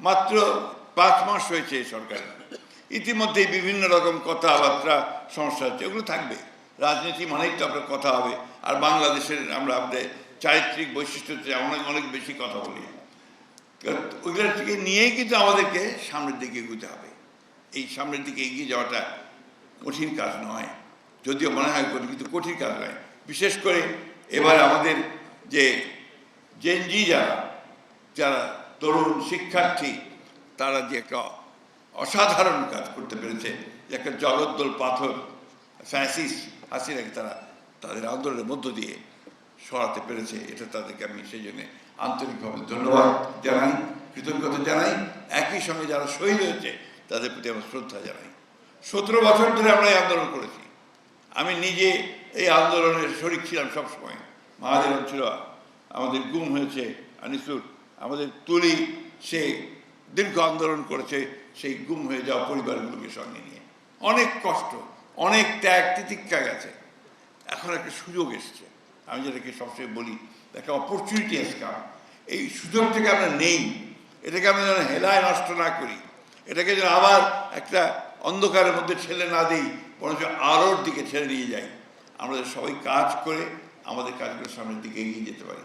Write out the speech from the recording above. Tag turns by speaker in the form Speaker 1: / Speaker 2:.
Speaker 1: মাত্র 5 মাস হয়েছে সরকার, ইতিমধ্যে বিভিন্ন রকম কথাবার্তা সমস্যা হচ্ছে, এগুলো থাকবে। রাজনীতি মানেই তো আপনার কথা হবে। আর বাংলাদেশের আমরা আমাদের চারিত্রিক বৈশিষ্ট্যতে অনেক অনেক বেশি কথা বলি, ওইগুলোর থেকে নিয়েই কিন্তু আমাদেরকে সামনের দিকে এগোতে হবে। এই সামনের দিকে এগিয়ে যাওয়াটা কঠিন কাজ নয়, যদিও মনে হয় কিন্তু কঠিন কাজ নয়। বিশেষ করে এবার আমাদের যে জেনজি যারা তরুণ শিক্ষার্থী, তারা যে একটা অসাধারণ কাজ করতে পেরেছে, যে একটা জগদ্দল পাথর ফ্যাসিস্ট হাসিনাকে তারা তাদের আন্দোলনের মধ্য দিয়ে সরাতে পেরেছে, এটা তাদেরকে আমি সেই জন্য আন্তরিকভাবে ধন্যবাদ জানাই, কৃতজ্ঞতা জানাই। একই সঙ্গে যারা শহীদ হয়েছে তাদের প্রতি আমার শ্রদ্ধা জানাই। 17 বছর ধরে আমরা এই আন্দোলন করেছি, আমি নিজে এই আন্দোলনের শরিক ছিলাম সবসময়। মহাদেবন ছিল, আমাদের গুম হয়েছে আনিসুর, আমাদের তুলি সে দীর্ঘ আন্দোলন করেছে সেই গুম হয়ে যাওয়া পরিবারগুলোকে সঙ্গে নিয়ে। অনেক কষ্ট, অনেক ত্যাগ তিতিক্ষা গেছে, এখন একটা সুযোগ এসছে। আমি যেটাকে সবসময় বলি, একটা অপরচুনিটি আসছে। এই সুযোগ থেকে আমরা নেই, এটাকে আমরা যেন হেলায় নষ্ট না করি, এটাকে যেন আবার একটা অন্ধকারের মধ্যে ঠেলে না দিই, বরঞ্চ আলোর দিকে ঠেলে নিয়ে যাই। আমরা সবাই কাজ করে আমাদের কাজগুলো সামনের দিকে এগিয়ে যেতে পারি।